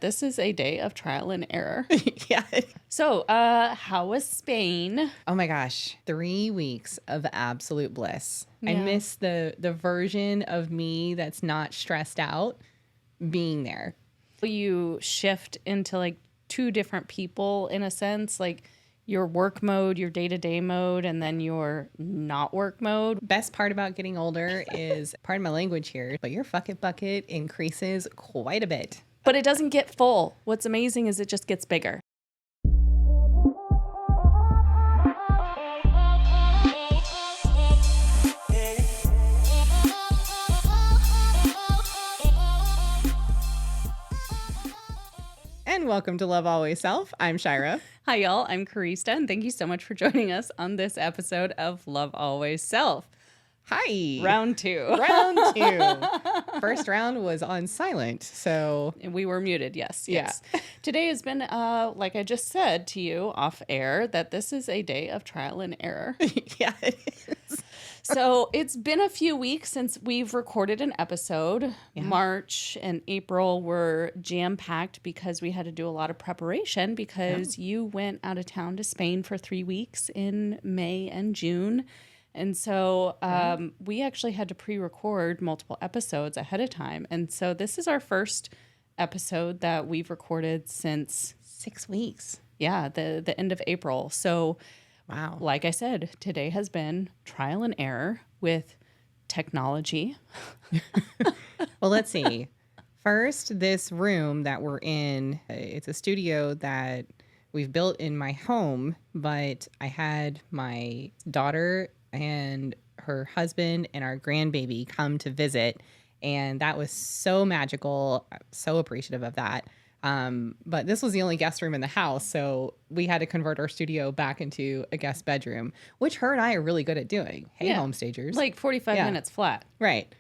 This is a day of trial and error. Yeah. So, how was Spain? Oh my gosh. 3 weeks of absolute bliss. I Yeah. miss the version of me that's not stressed out being there. You shift into like two different people in a sense, like your work mode, your day-to-day mode, and then your not work mode. Best part about getting older is, pardon my language here, but your fuck it bucket increases quite a bit. But it doesn't get full. What's amazing is it just gets bigger. And welcome to Love Always Self. I'm Shyra. Hi, y'all. I'm Karista, and thank you so much for joining us on this episode of Love Always Self. Hi. Round 2. Round 2. First round was on silent, so... We were muted, yes. Yeah. Today has been, like I just said to you off air, that this is a day of trial and error. Yeah, it is. So it's been a few weeks since we've recorded an episode. Yeah. March and April were jam-packed because we had to do a lot of preparation because you went out of town to Spain for 3 weeks in May and June. And so we actually had to pre-record multiple episodes ahead of time. And so this is our first episode that we've recorded since 6 weeks. Yeah, the end of April. So Wow. like I said, today has been trial and error with technology. Well, let's see. First, this room that we're in, it's a studio that we've built in my home, but I had my daughter and her husband and our grandbaby come to visit, and that was so magical. I'm so appreciative of that. But this was the only guest room in the house, so we had to convert our studio back into a guest bedroom, which her and I are really good at doing. Hey, homestagers. Like 45 minutes flat. Right.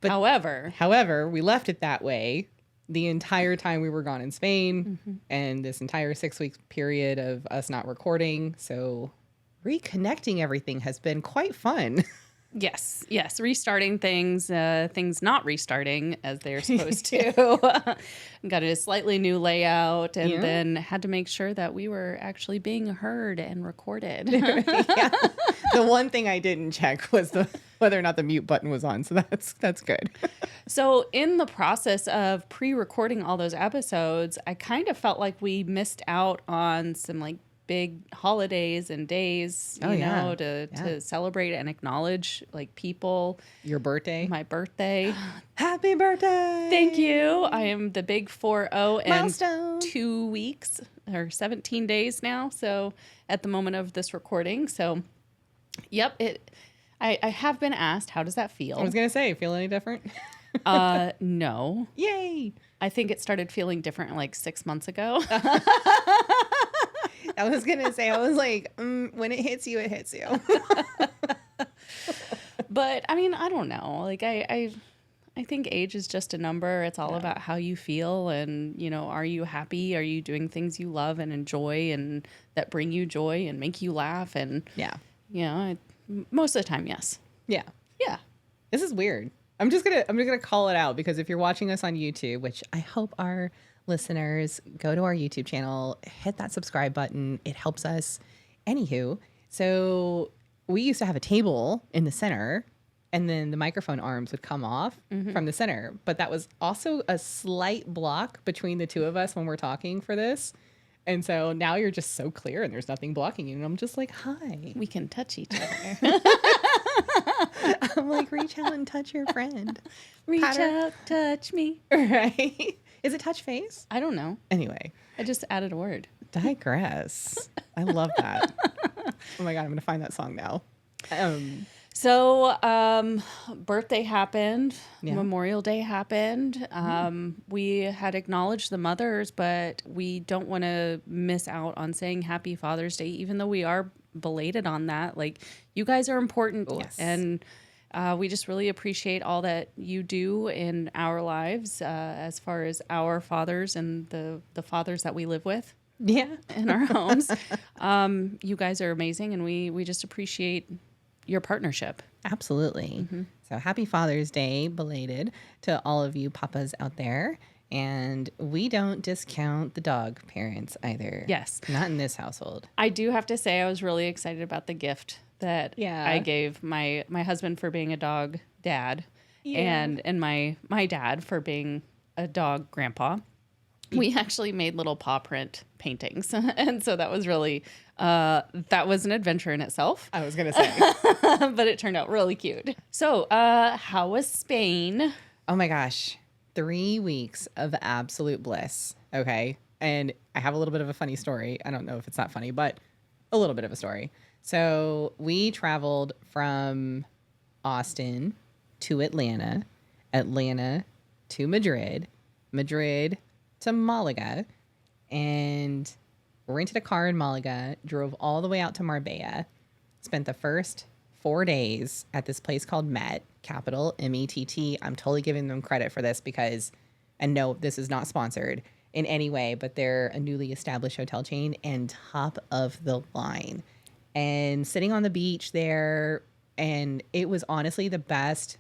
But However, we left it that way the entire time we were gone in Spain and this entire 6 week period of us not recording. So reconnecting everything has been quite fun. yes. Restarting things not restarting as they're supposed to. Got a slightly new layout and then had to make sure that we were actually being heard and recorded. The one thing I didn't check was whether or not the mute button was on. So that's good. So in the process of pre-recording all those episodes, I kind of felt like we missed out on some like big holidays and days, you know, to celebrate and acknowledge like people. Your birthday. My birthday. Happy birthday. Thank you. I am the big 4-0 and Milestone. 2 weeks or 17 days now. So at the moment of this recording. So, yep, I have been asked, how does that feel? I was going to say, feel any different? No. Yay. I think it started feeling different like 6 months ago. I was going to say, I was like, when it hits you, it hits you. But I mean, I don't know. Like I think age is just a number. It's all about how you feel and, you know, are you happy? Are you doing things you love and enjoy and that bring you joy and make you laugh? And, you know, most of the time, yes. Yeah. Yeah. This is weird. I'm just gonna call it out because if you're watching us on YouTube, which I hope our listeners go to our YouTube channel, hit that subscribe button. It helps us. Anywho, so we used to have a table in the center and then the microphone arms would come off from the center. But that was also a slight block between the two of us when we're talking for this. And so now you're just so clear and there's nothing blocking you. And I'm just like, hi. We can touch each other. I'm like, reach out and touch your friend. Reach out, touch me. Right? Is it touch face? I don't know. Anyway. I just added a word. Digress. I love that. Oh my God, I'm going to find that song now. So, birthday happened, Yeah. Memorial Day happened. We had acknowledged the mothers, but we don't want to miss out on saying Happy Father's Day, even though we are belated on that. Like, you guys are important. Yes. And we just really appreciate all that you do in our lives as far as our fathers and the fathers that we live with. Yeah. In our homes. You guys are amazing, and we just appreciate your partnership. Absolutely. So happy Father's Day, belated, to all of you papas out there. And we don't discount the dog parents either. Yes. Not in this household. I do have to say I was really excited about the gift that I gave my husband for being a dog dad and my dad for being a dog grandpa. We actually made little paw print paintings. And so that was really, that was an adventure in itself. I was going to say. But it turned out really cute. So how was Spain? Oh my gosh. 3 weeks of absolute bliss. Okay. And I have a little bit of a funny story. I don't know if it's not funny, but a little bit of a story. So we traveled from Austin to Atlanta, Atlanta to Madrid, Madrid to Malaga, and rented a car in Malaga, drove all the way out to Marbella, spent the first 4 days at this place called Met, capital METT. I'm totally giving them credit for this because, and no, this is not sponsored in any way, but they're a newly established hotel chain and top of the line. And sitting on the beach there, and it was honestly the best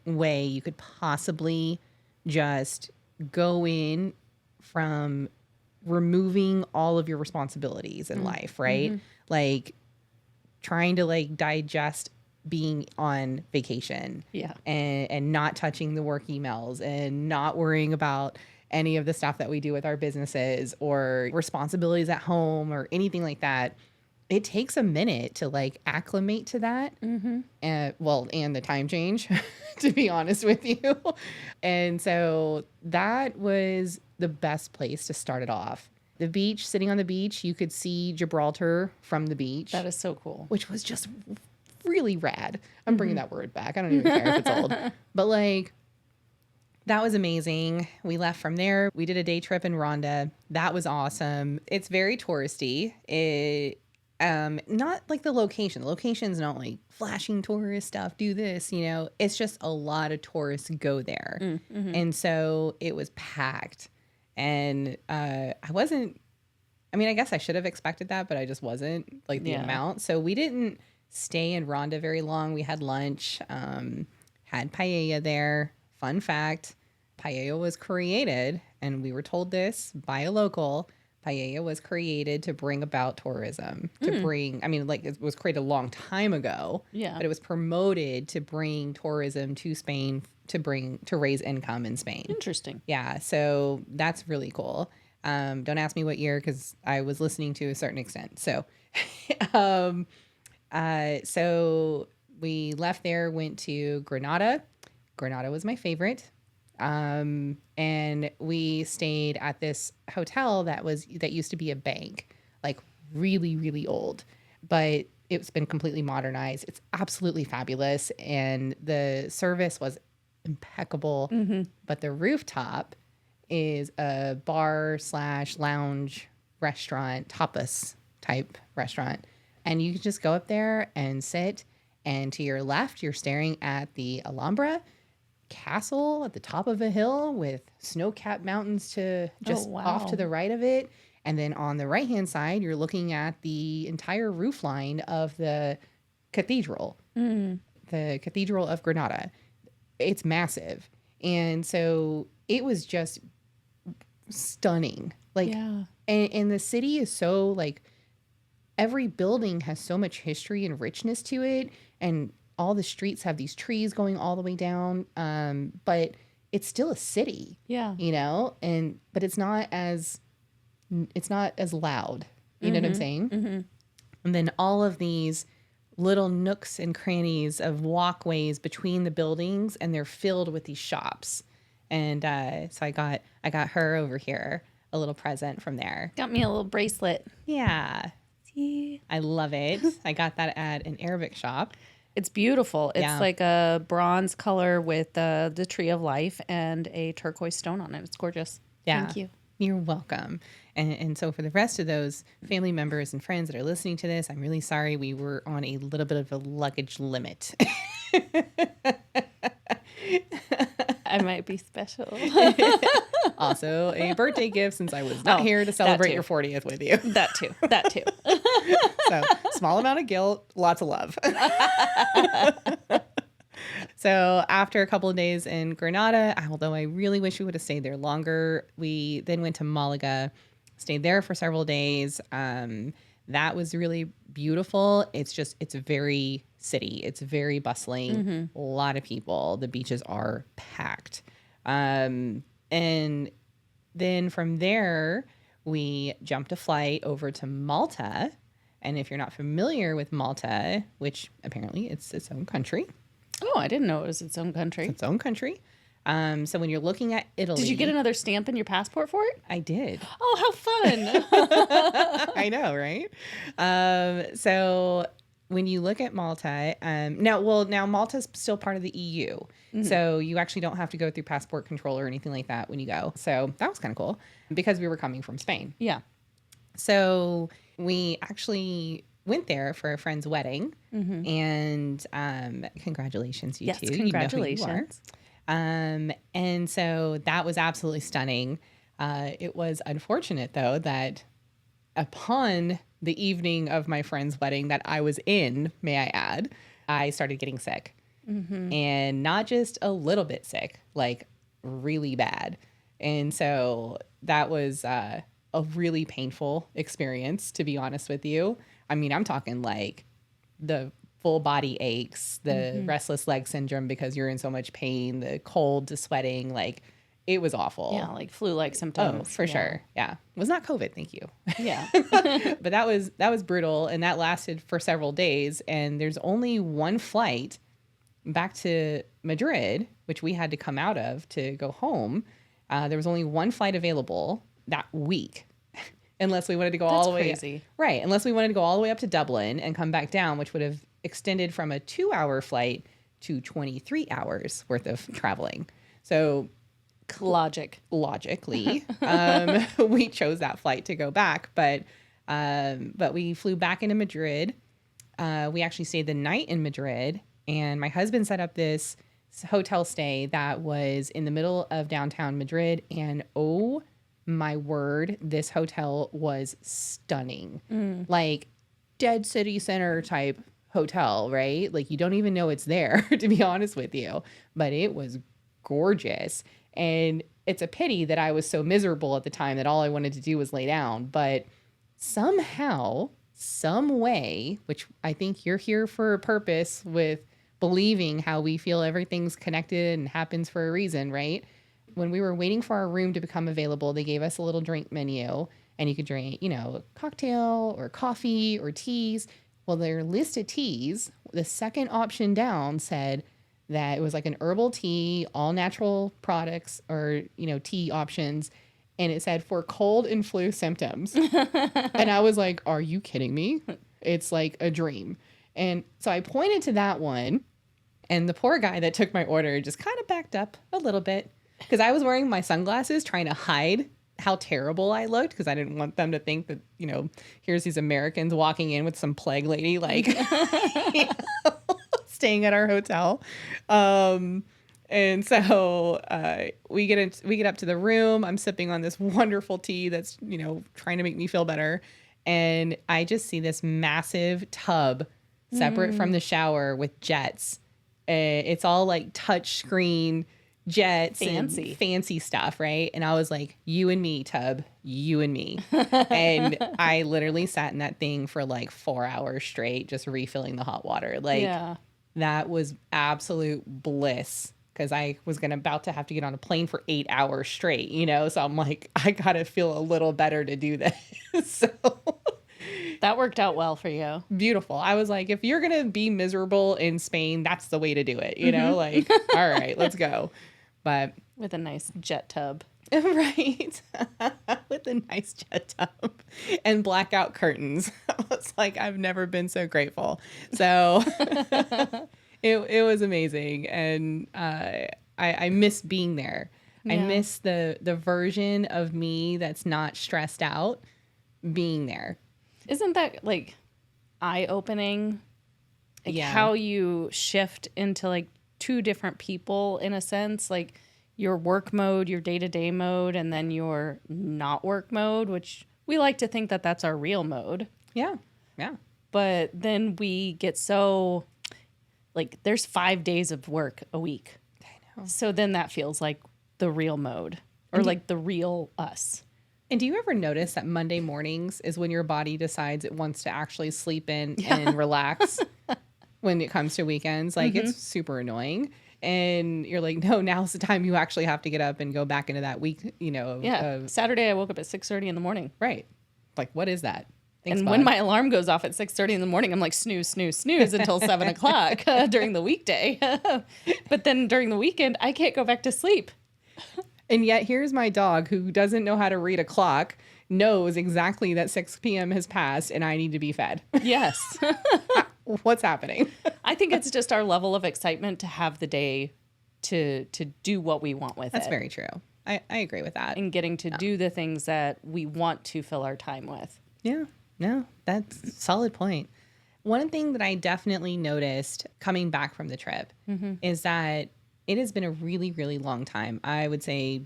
way you could possibly just go in from removing all of your responsibilities in life, right? Like trying to like digest being on vacation and not touching the work emails and not worrying about any of the stuff that we do with our businesses or responsibilities at home or anything like that. It takes a minute to like acclimate to that. And the time change, to be honest with you. And so that was the best place to start it off. The beach, sitting on the beach, you could see Gibraltar from the beach. That is so cool. Which was just really rad. I'm bringing that word back. I don't even care if it's old. But like, that was amazing. We left from there. We did a day trip in Ronda. That was awesome. It's very touristy. Not like the location. The location's not like flashing tourist stuff, do this, you know. It's just a lot of tourists go there. And so it was packed. And I guess I should have expected that, but I just wasn't, like the amount. So we didn't stay in Ronda very long. We had lunch, had paella there. Fun fact, paella was created, and we were told this by a local. Paella was created to bring about tourism, it was created a long time ago, but it was promoted to bring tourism to Spain, to raise income in Spain. Interesting. Yeah. So that's really cool. Don't ask me what year, because I was listening to a certain extent. So, so we left there, went to Granada. Granada was my favorite. And we stayed at this hotel that used to be a bank, like really, really old, but it's been completely modernized. It's absolutely fabulous. And the service was impeccable, but the rooftop is a bar / lounge restaurant, tapas type restaurant. And you can just go up there and sit. And to your left, you're staring at the Alhambra castle at the top of a hill with snow-capped mountains to just off to the right of it. And then on the right-hand side, you're looking at the entire roof line of the cathedral, the Cathedral of Granada. It's massive. And so it was just stunning. Like, and the city is so like, every building has so much history and richness to it. And all the streets have these trees going all the way down. But it's still a city, you know, but it's not as loud. You know what I'm saying? And then all of these little nooks and crannies of walkways between the buildings, and they're filled with these shops. And so I got her over here a little present from there. Got me a little bracelet. Yeah. See? I love it. I got that at an Arabic shop. It's beautiful. It's like a bronze color with the tree of life and a turquoise stone on it. It's gorgeous. Yeah. Thank you. You're welcome. And so for the rest of those family members and friends that are listening to this, I'm really sorry we were on a little bit of a luggage limit. I might be special. Also a birthday gift, since I was not here to celebrate your 40th with you. That too. So small amount of guilt, lots of love. So after a couple of days in Granada, although I really wish we would have stayed there longer, we then went to Malaga, stayed there for several days. That was really beautiful. It's a very city. It's very bustling. A lot of people. The beaches are packed. And then from there, we jumped a flight over to Malta. And if you're not familiar with Malta, which apparently it's its own country. Oh, I didn't know it was its own country. It's its own country. So when you're looking at Italy. Did you get another stamp in your passport for it? I did. Oh, how fun. I know, right? So when you look at Malta, now Malta's still part of the EU. So you actually don't have to go through passport control or anything like that when you go. So that was kind of cool because we were coming from Spain. Yeah. So we actually went there for a friend's wedding, and congratulations, you Yes, two. congratulations. You know who you are. And so that was absolutely stunning. It was unfortunate, though, that upon the evening of my friend's wedding that I was in, may I add, I started getting sick. And not just a little bit sick, like really bad. And so that was a really painful experience, to be honest with you. I mean, I'm talking like the full body aches, the restless leg syndrome because you're in so much pain, the cold to sweating, like it was awful. Yeah, like flu-like symptoms. Oh, for sure. Yeah. It was not COVID, thank you. Yeah. But that was brutal, and that lasted for several days, and there's only one flight back to Madrid, which we had to come out of to go home. There was only one flight available that week. Unless we wanted to go all the way crazy. Right. Unless we wanted to go all the way up to Dublin and come back down, which would have extended from a 2-hour flight to 23 hours worth of traveling. So logically, we chose that flight to go back. But we flew back into Madrid. We actually stayed the night in Madrid, and my husband set up this hotel stay that was in the middle of downtown Madrid. And oh my word, this hotel was stunning. Like dead city center type hotel, right? Like you don't even know it's there, to be honest with you. But it was gorgeous. And it's a pity that I was so miserable at the time that all I wanted to do was lay down. But somehow, some way, which I think you're here for a purpose with believing how we feel everything's connected and happens for a reason, right? When we were waiting for our room to become available, they gave us a little drink menu, and you could drink, a cocktail or coffee or teas. Well, their list of teas, the second option down said that it was like an herbal tea, all natural products or, tea options. And it said for cold and flu symptoms. And I was like, are you kidding me? It's like a dream. And so I pointed to that one, and the poor guy that took my order just kind of backed up a little bit because I was wearing my sunglasses trying to hide how terrible I looked because I didn't want them to think that, here's these Americans walking in with some plague lady, like, staying at our hotel. And so we get up to the room. I'm sipping on this wonderful tea that's, trying to make me feel better. And I just see this massive tub separate from the shower with jets. It's all like touch screen jets and fancy stuff, right? And I was like, you and me, tub, you and me. And I literally sat in that thing for like 4 hours straight, just refilling the hot water. Like that was absolute bliss. Because I was about to have to get on a plane for 8 hours straight, So I'm like, I got to feel a little better to do this. So that worked out well for you. Beautiful. I was like, if you're going to be miserable in Spain, that's the way to do it. Like, all right, let's go. But with a nice jet tub. Right. With a nice jet tub and blackout curtains. I was like, I've never been so grateful. So it was amazing. And I miss being there. Yeah. I miss the version of me that's not stressed out being there. Isn't that like eye-opening? Like how you shift into like two different people in a sense, like your work mode, your day-to-day mode, and then your not work mode, which we like to think that that's our real mode. Yeah. Yeah. But then we get so like there's 5 days of work a week. I know. So then that feels like the real mode or like the real us. And do you ever notice that Monday mornings is when your body decides it wants to actually sleep in and relax when it comes to weekends? Like it's super annoying. And you're like, no, now's the time you actually have to get up and go back into that week, Saturday I woke up at 6:30 in the morning. Right. Like, what is that? Thanks, And bud. when my alarm goes off at 6:30 in the morning, I'm like, snooze, snooze, snooze until 7 o'clock during the weekday. But then during the weekend, I can't go back to sleep. And yet here's my dog who doesn't know how to read a clock, knows exactly that 6 p.m. has passed and I need to be fed. Yes. What's happening? I think it's just our level of excitement to have the day to do what we want with That's it. very true. I agree with that. And getting to do the things that we want to fill our time with. Yeah, no, that's a solid point. One thing that I definitely noticed coming back from the trip is that it has been a really, really long time. I would say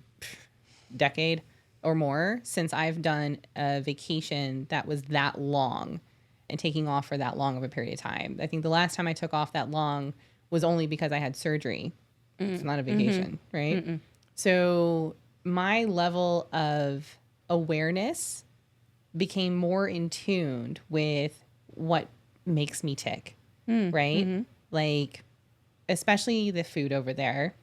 decade or more since I've done a vacation that was that long and taking off for that long of a period of time. I think the last time I took off that long was only because I had surgery. It's not a vacation, right? So my level of awareness became more in tune with what makes me tick, right? Like, especially the food over there.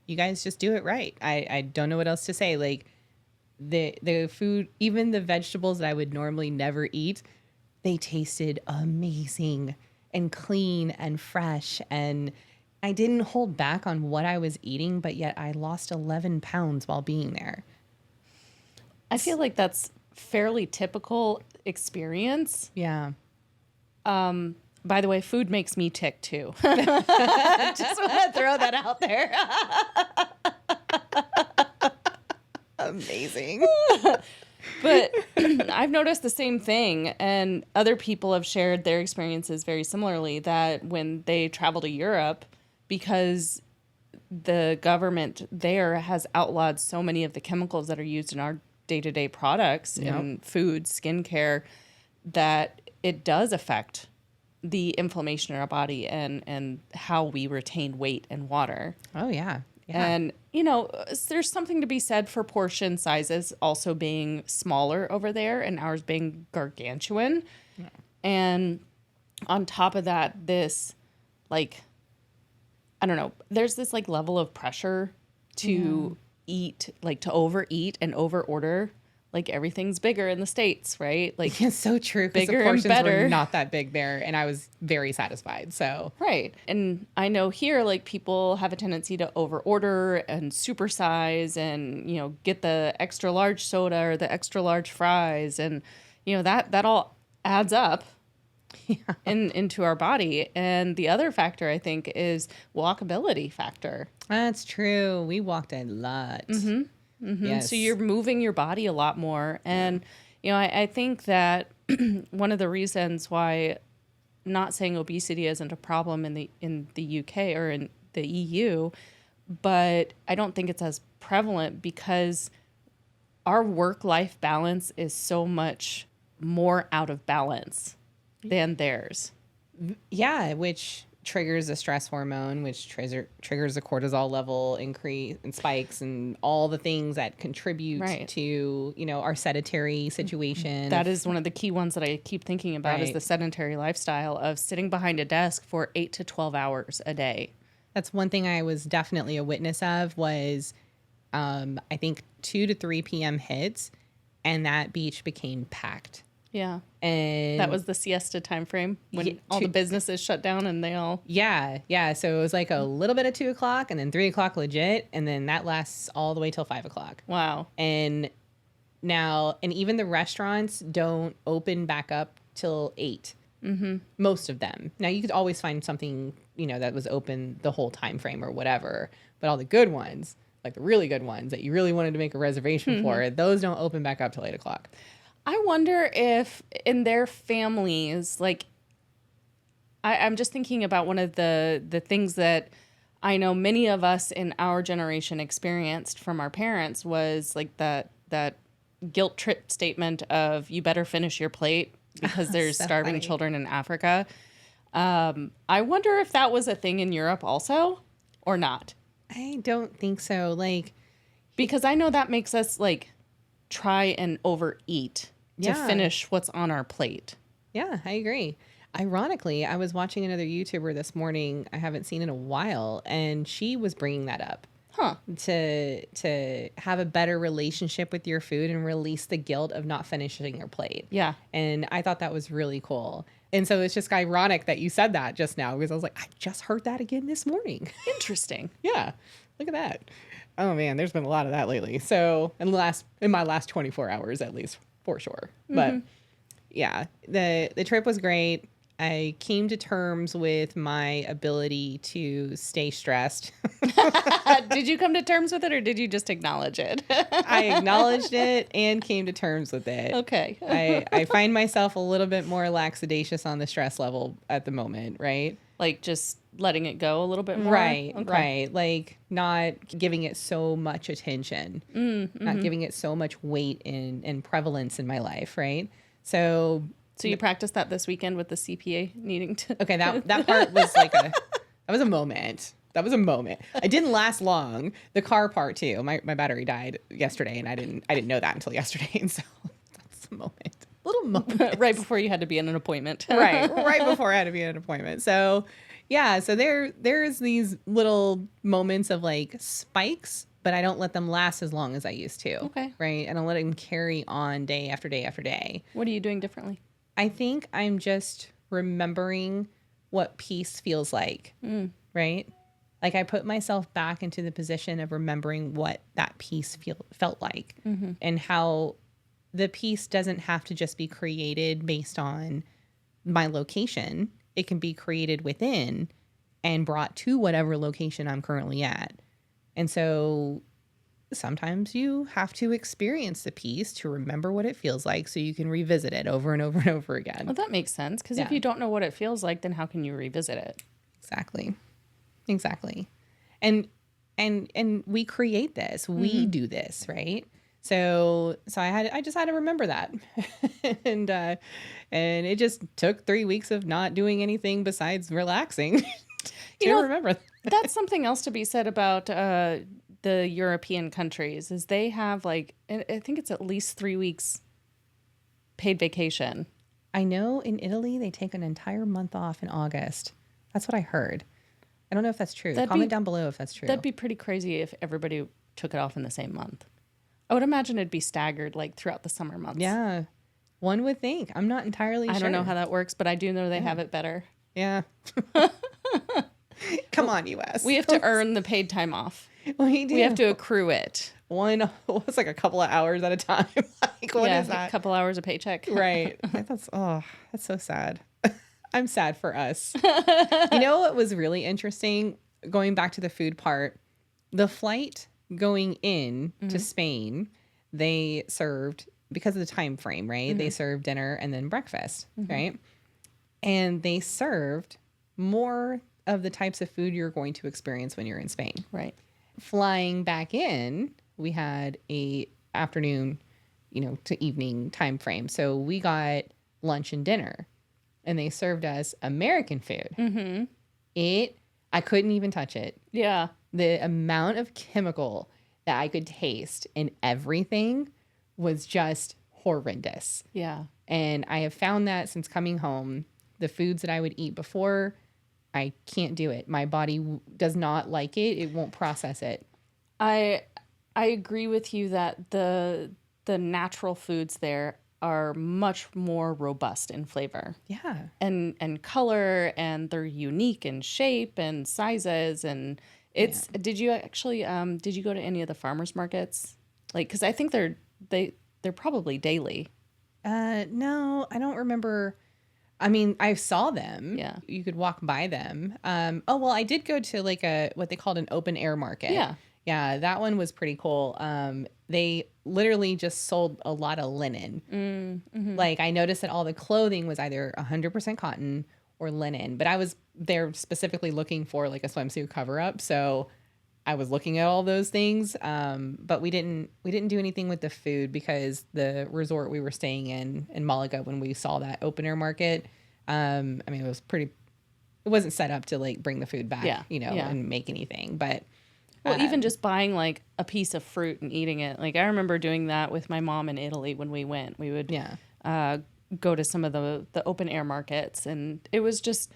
You guys just do it right. I don't know what else to say. Like, the food, even the vegetables that I would normally never eat, they tasted amazing and clean and fresh. And I didn't hold back on what I was eating, but yet I lost 11 pounds while being there. I feel like that's fairly typical experience. Yeah. By the way, food makes me tick too. Just want to throw that out there. Amazing. But I've noticed the same thing, and other people have shared their experiences very similarly, that when they travel to Europe, because the government there has outlawed so many of the chemicals that are used in our day-to-day products in food, skincare, that it does affect the inflammation in our body and how we retain weight and water. Oh, yeah. And, there's something to be said for portion sizes also being smaller over there and ours being gargantuan. Yeah. And on top of that, this, like, I don't know, there's this, like, level of pressure to eat, like, to overeat and overorder. Like, everything's bigger in the States, right? Like, it's so true. Because the bigger and portions better. were not that big there, and I was very satisfied. So right. And I know here, like, people have a tendency to overorder and supersize and, get the extra large soda or the extra large fries. And, that all adds up into our body. And the other factor, I think, is walkability factor. that's true. We walked a lot. Yes. So you're moving your body a lot more. And, I think that one of the reasons why, not saying obesity isn't a problem in the UK or in the EU, but I don't think it's as prevalent because our work-life balance is so much more out of balance than theirs. Yeah, which triggers a stress hormone, which triggers a cortisol level increase and spikes and all the things that contribute to, our sedentary situation. That is one of the key ones that I keep thinking about is the sedentary lifestyle of sitting behind a desk for 8 to 12 hours a day. That's one thing I was definitely a witness of was, I think 2 to 3 p.m. hits and that beach became packed. Yeah. And that was the siesta time frame when all the businesses shut down and they all... Yeah. So it was like a little bit at 2 o'clock and then 3 o'clock legit. And then that lasts all the way till 5 o'clock. Wow. And now, and even the restaurants don't open back up till 8. Most of them. Now you could always find something, that was open the whole time frame or whatever. But all the good ones, like the really good ones that you really wanted to make a reservation for, those don't open back up till 8 o'clock. I wonder if in their families, like, I'm just thinking about one of the things that I know many of us in our generation experienced from our parents was like that guilt trip statement of you better finish your plate because there's starving children in Africa. I wonder if that was a thing in Europe also or not. I don't think so. Like, Because I know that makes us like try and overeat to Yeah. finish what's on our plate. yeah, I agree. Ironically, I was watching another YouTuber this morning I haven't seen in a while, and she was bringing that up. Huh. To have a better relationship with your food and release the guilt of not finishing your plate. Yeah. And I thought that was really cool. And so it's just ironic that you said that just now, because I was like, I just heard that again this morning. Interesting. Yeah. Look at that. Oh man, there's been a lot of that lately. So in my last 24 hours at least, for sure. But yeah, the trip was great. I came to terms with my ability to stay stressed. Did you come to terms with it or did you just acknowledge it? I acknowledged it and came to terms with it. Okay. I find myself a little bit more lackadaicious on the stress level at the moment, right? Like just letting it go a little bit more? Right, Okay. right. Like not giving it so much attention, not giving it so much weight and prevalence in my life, right? So So you practiced that this weekend with the CPA needing to... okay, that part was like that was a moment. That was a moment. It didn't last long. The car part too. My battery died yesterday, and I didn't know that until yesterday, and so that's a moment. Little moment. right before you had to be in an appointment. right before I had to be at an appointment. So yeah, so there's these little moments of like spikes, but I don't let them last as long as I used to. Okay. Right. I don't let them carry on day after day after day. What are you doing differently? I think I'm just remembering what peace feels like. Right. Like I put myself back into the position of remembering what that peace felt like, and how the peace doesn't have to just be created based on my location. It can be created within and brought to whatever location I'm currently at. And so sometimes you have to experience the peace to remember what it feels like so you can revisit it over and over and over again. Well, that makes sense. Because if Yeah. you don't know what it feels like, then how can you revisit it? Exactly. And we create this. We do this, right? So I just had to remember that. and it just took 3 weeks of not doing anything besides relaxing to remember that. That's something else to be said about the European countries is they have like, I think it's at least 3 weeks paid vacation. I know in Italy they take an entire month off in August. That's what I heard. I don't know if that's true. Comment down below if that's true. That'd be pretty crazy if everybody took it off in the same month. I would imagine it'd be staggered like throughout the summer months. Yeah. One would think. I'm not entirely sure. I don't know how that works, but I do know they have it better. Yeah. Come on, US. We have to earn the paid time off. We do. We have to accrue it. It's like a couple of hours at a time. Like, what is that? A couple hours a paycheck. Right. That's so sad. I'm sad for us. You know what was really interesting? Going back to the food part, the flight going in to Spain, they served, because of the time frame, right? They served dinner and then breakfast, right? And they served more of the types of food you're going to experience when you're in Spain. Right. Flying back in, we had a afternoon, to evening time frame. So we got lunch and dinner, and they served us American food. I couldn't even touch it. Yeah. The amount of chemical that I could taste in everything was just horrendous. Yeah. And I have found that since coming home, the foods that I would eat before, I can't do it. My body does not like it. It won't process it. I agree with you that the natural foods there are much more robust in flavor. Yeah. And color, and they're unique in shape and sizes, and it's did you actually did you go to any of the farmers markets? Like, cuz I think they're probably daily. No, I don't remember. I mean, I saw them. Yeah. You could walk by them. Well, I did go to like what they called an open air market. Yeah. Yeah, that one was pretty cool. They literally just sold a lot of linen. Like I noticed that all the clothing was either 100% cotton or linen, but I was there specifically looking for like a swimsuit cover up. So I was looking at all those things. But we didn't do anything with the food because the resort we were staying in Malaga, when we saw that open air market, I mean, it was pretty it wasn't set up to like bring the food back, Yeah, yeah. and make anything. But Well, even just buying like a piece of fruit and eating it. Like I remember doing that with my mom in Italy when we went. We would go to some of the open air markets, and it was just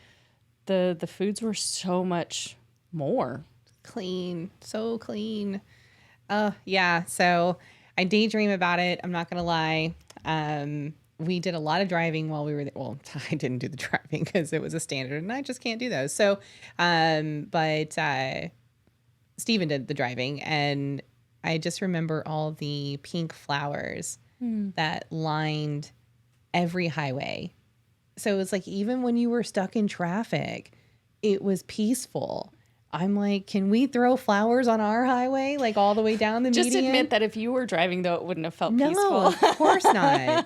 the foods were so much more clean, so clean. Yeah. So I daydream about it. I'm not gonna lie. We did a lot of driving while we were there. Well, I didn't do the driving because it was a standard, and I just can't do those. So, but Steven did the driving, and I just remember all the pink flowers that lined every highway. So it's like even when you were stuck in traffic, it was peaceful. I'm like, can we throw flowers on our highway, like all the way down the Just median? admit that if you were driving, though, it wouldn't have felt No, peaceful. of course not.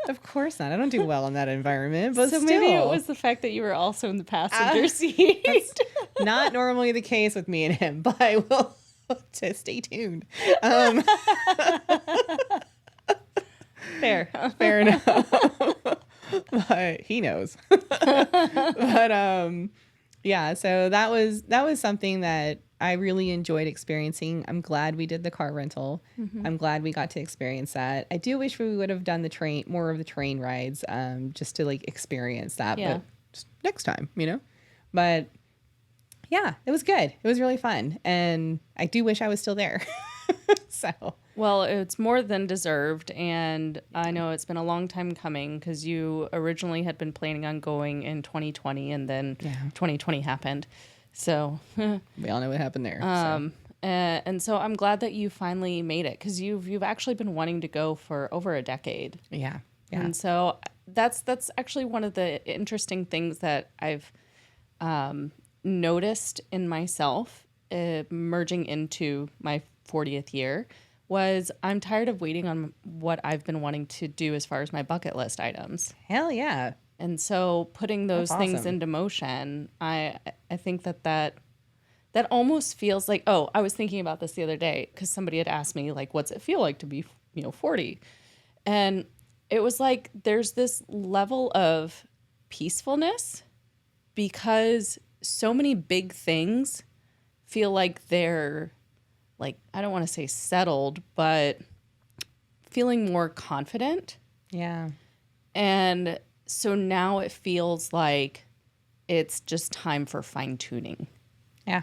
Of course not. I don't do well in that environment, but So still. maybe it was the fact that you were also in the passenger seat. Not normally the case with me and him, but I will to stay tuned. Fair. Fair enough. But he knows. But yeah, so that was something that I really enjoyed experiencing. I'm glad we did the car rental. I'm glad we got to experience that. I do wish we would have done more of the train rides, just to like experience that. Yeah. But just next time, But yeah, it was good. It was really fun, and I do wish I was still there. So. Well, it's more than deserved, and I know it's been a long time coming because you originally had been planning on going in 2020, and then 2020 happened. So we all know what happened there. And so I'm glad that you finally made it because you've actually been wanting to go for over a decade. Yeah. And so that's actually one of the interesting things that I've noticed in myself merging into my 40th year was I'm tired of waiting on what I've been wanting to do as far as my bucket list items. Hell yeah. And so putting those That's things awesome. into motion, I think that almost feels like, I was thinking about this the other day because somebody had asked me, like, what's it feel like to be, 40? And it was like there's this level of peacefulness because so many big things feel like they're, like, I don't want to say settled, but feeling more confident. Yeah. And so now it feels like it's just time for fine tuning. Yeah.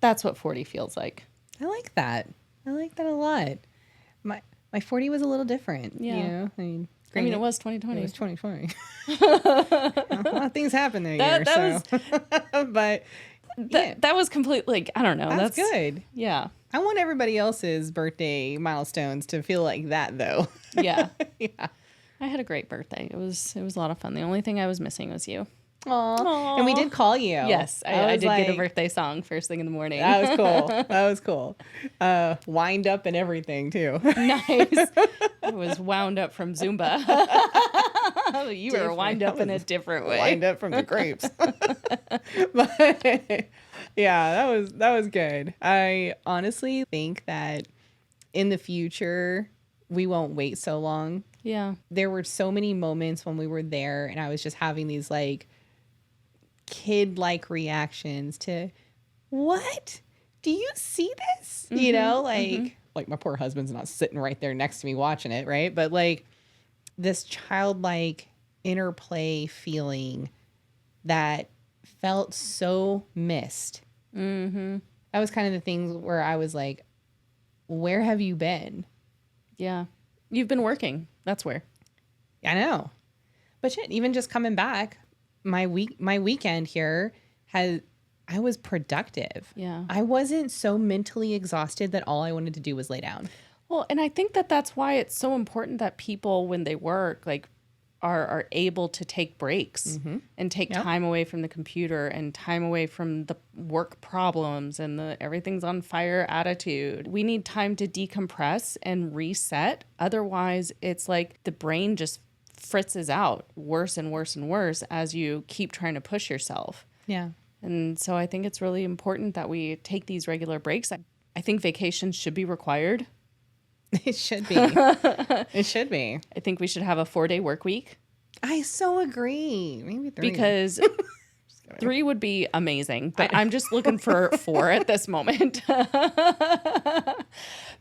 That's what 40 feels like. I like that. I like that a lot. My 40 was a little different. Yeah. I mean, it was 2020. It was 2020. A lot of things happened that year. But that was completely, like, I don't know. That's good. Yeah. I want everybody else's birthday milestones to feel like that, though. Yeah. Yeah. I had a great birthday. It was a lot of fun. The only thing I was missing was you. Aww. And we did call you. Yes, I did get a birthday song first thing in the morning. That was cool. That was cool. Wind up and everything, too. Nice. I was wound up from Zumba. You were wind up in a different way. Wind up from the grapes. But yeah, that was good. I honestly think that in the future, we won't wait so long. Yeah. There were so many moments when we were there and I was just having these like kid-like reactions to, what? Do you see this? Mm-hmm, like my poor husband's not sitting right there next to me watching it, right? But like this childlike interplay feeling that felt so missed. Mm-hmm. That was kind of the things where I was like, where have you been? Yeah. You've been working. That's where. I know. But shit, even just coming back, my weekend here I was productive. Yeah. I wasn't so mentally exhausted that all I wanted to do was lay down. Well, and I think that that's why it's so important that people, when they work, like, are able to take breaks and take time away from the computer and time away from the work problems and the everything's on fire attitude. We need time to decompress and reset. Otherwise, it's like the brain just fritzes out worse and worse and worse as you keep trying to push yourself. Yeah. And so I think it's really important that we take these regular breaks. I think vacations should be required. It should be. It should be. I think we should have a 4-day work week. I so agree. Maybe 3. Because 3 would be amazing, but I'm just looking for 4 at this moment.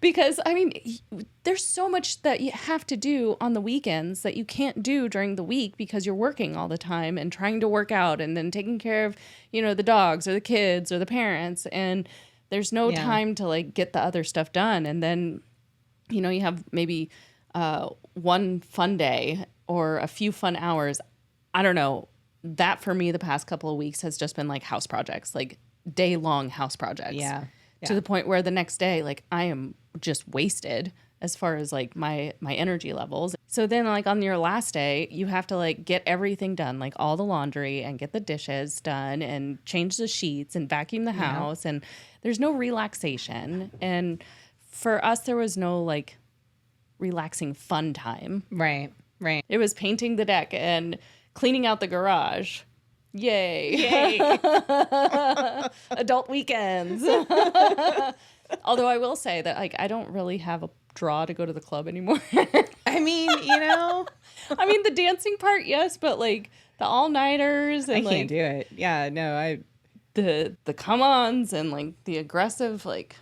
Because, I mean, there's so much that you have to do on the weekends that you can't do during the week because you're working all the time and trying to work out and then taking care of, the dogs or the kids or the parents. And there's no time to like get the other stuff done. And then, you have maybe one fun day or a few fun hours. I don't know. That for me, the past couple of weeks has just been like house projects, like day-long house projects. Yeah. To the point where the next day, like I am just wasted as far as like my energy levels. So then like on your last day, you have to like get everything done, like all the laundry and get the dishes done and change the sheets and vacuum the house. And there's no relaxation. And for us, there was no like relaxing fun time. Right. It was painting the deck and cleaning out the garage. Yay. Adult weekends. Although I will say that like I don't really have a draw to go to the club anymore. I mean, I mean the dancing part, yes, but like the all-nighters and I can't do it. Yeah, no, the come-ons and like the aggressive, like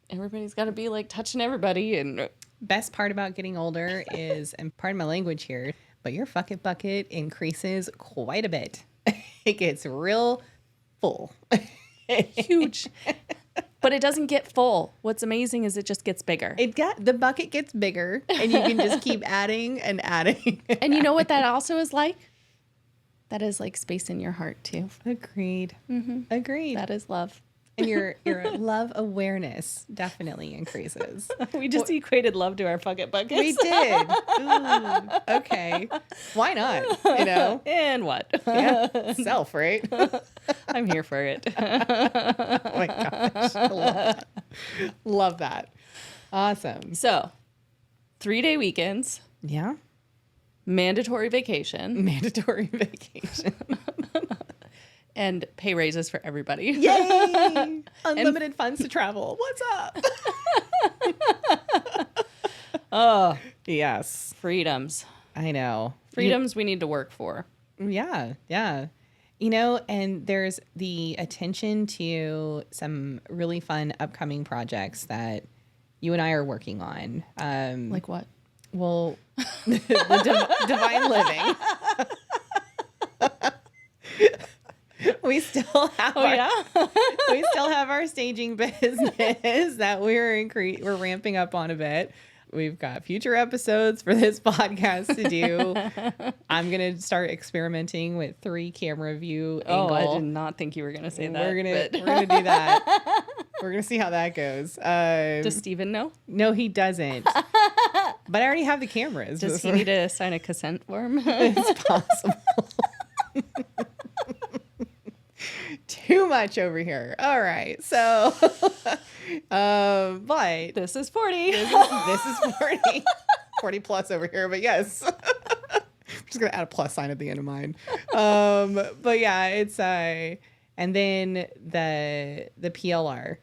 everybody's got to be like touching everybody. And best part about getting older is, and pardon my language here, but your fuck it bucket increases quite a bit. It gets real full. Huge. But it doesn't get full. What's amazing is it just gets bigger. The bucket gets bigger and you can just keep adding and adding. And you know what that also is like? That is like space in your heart too. Agreed. Mm-hmm. Agreed. That is love. And your love awareness definitely increases. We just equated love to our bucket buckets. We did. Ooh, okay. Why not? And what? Yeah. Self, right? I'm here for it. Oh my gosh. I love that. Love that. Awesome. So, 3-day weekends. Yeah. Mandatory vacation. Mandatory vacation. And pay raises for everybody. Yay! Unlimited funds to travel. What's up? Oh, yes. freedoms. I know. Freedoms we need to work for. Yeah. Yeah. And there's the attention to some really fun upcoming projects that you and I are working on. Like what? Well, the divine living. We still have we still have our staging business that we're ramping up on a bit. We've got future episodes for this podcast to do. I'm going to start experimenting with 3 camera view angle. Oh, I did not think you were going to say that. We're going to do that. We're going to see how that goes. Does Steven know? No, he doesn't. But I already have the cameras. Does he need to sign a consent form? It's possible. Too much over here. All right. So, but This is 40. this is 40. 40 plus over here, but yes. I'm just going to add a plus sign at the end of mine. But yeah, it's, and then the PLR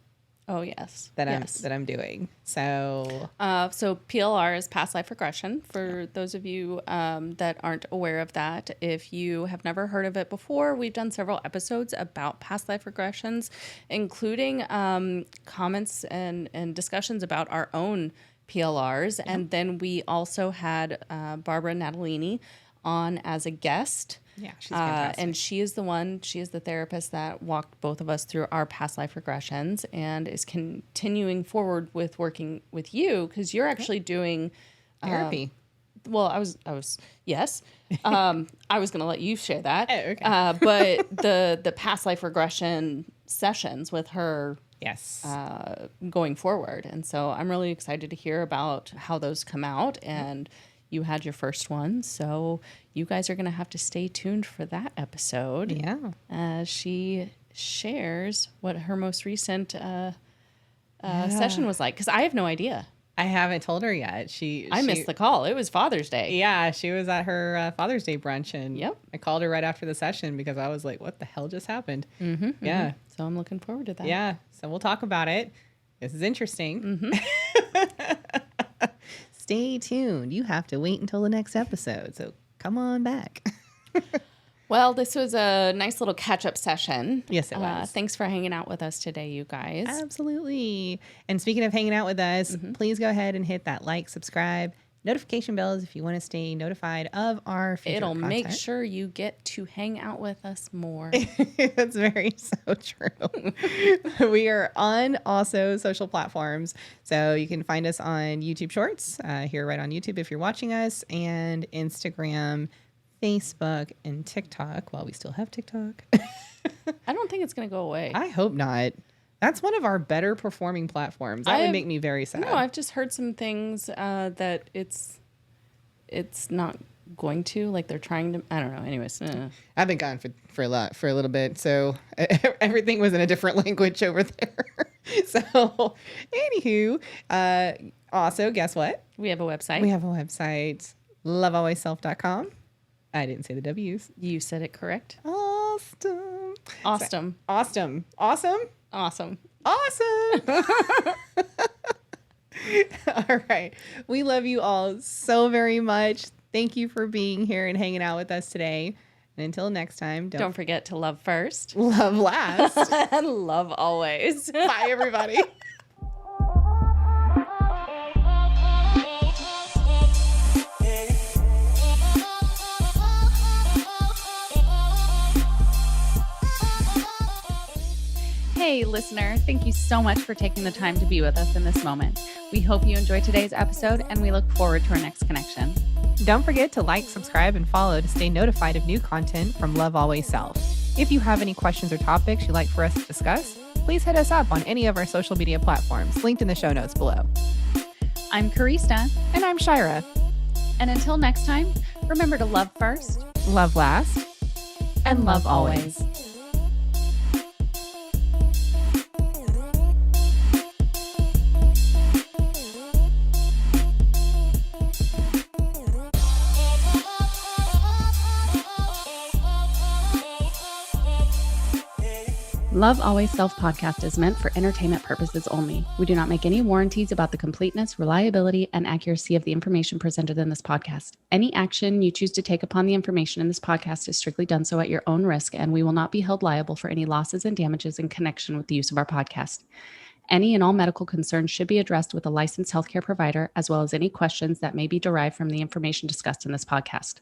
Oh, yes. that I'm doing. So, So PLR is past life regression. For those of you that aren't aware of that, if you have never heard of it before, we've done several episodes about past life regressions, including comments and discussions about our own PLRs. Yeah. And then we also had Barbara Natalini on as a guest. yeah, she's fantastic. And she is the therapist that walked both of us through our past life regressions and is continuing forward with working with you because you're actually doing therapy. Well, I was, yes. I was going to let you share that. Oh, okay. But the past life regression sessions with her Yes. going forward. And so I'm really excited to hear about how those come out. And you had your first one, so you guys are going to have to stay tuned for that episode. Yeah. As she shares what her most recent session was like, because I have no idea. I haven't told her yet. I missed the call. It was Father's Day. Yeah, she was at her Father's Day brunch, and Yep. I called her right after the session because I was like, what the hell just happened? Mm-hmm, Yeah. mm-hmm. So I'm looking forward to that. Yeah, so we'll talk about it. This is interesting. Mm-hmm. Stay tuned. You have to wait until the next episode, so come on back. Well, this was a nice little catch-up session. Yes, it was. Thanks for hanging out with us today, you guys. Absolutely. And speaking of hanging out with us, please go ahead and hit that like, subscribe, notification bells if you want to stay notified of our future It'll content. make sure you get to hang out with us more. That's very so true. We are on also social platforms. So you can find us on YouTube Shorts, here right on YouTube if you're watching us, and Instagram, Facebook, and TikTok. Well, we still have TikTok. I don't think it's going to go away. I hope not. That's one of our better performing platforms. That would make me very sad. No, I've just heard some things that it's not going to, like they're trying to, I don't know. Anyways. I've been gone for a little bit. So everything was in a different language over there. So anywho, also guess what? We have a website. We have a website, lovealwaysself.com. I didn't say the W's. You said it correct. Awesome. Awesome. Awesome. Awesome. Awesome. Awesome. All right. We love you all so very much. Thank you for being here and hanging out with us today. And until next time, don't forget to love first, love last, and love always. Bye, everybody. Hey, listener, thank you so much for taking the time to be with us in this moment. We hope you enjoyed today's episode, and we look forward to our next connection. Don't forget to like, subscribe, and follow to stay notified of new content from Love Always Self. If you have any questions or topics you'd like for us to discuss, please hit us up on any of our social media platforms, linked in the show notes below. I'm Karista. And I'm Shyra. And until next time, remember to love first, love last, and love always. Love Always Self podcast is meant for entertainment purposes only. We do not make any warranties about the completeness, reliability, and accuracy of the information presented in this podcast. Any action you choose to take upon the information in this podcast is strictly done so at your own risk, and we will not be held liable for any losses and damages in connection with the use of our podcast. Any and all medical concerns should be addressed with a licensed healthcare provider, as well as any questions that may be derived from the information discussed in this podcast.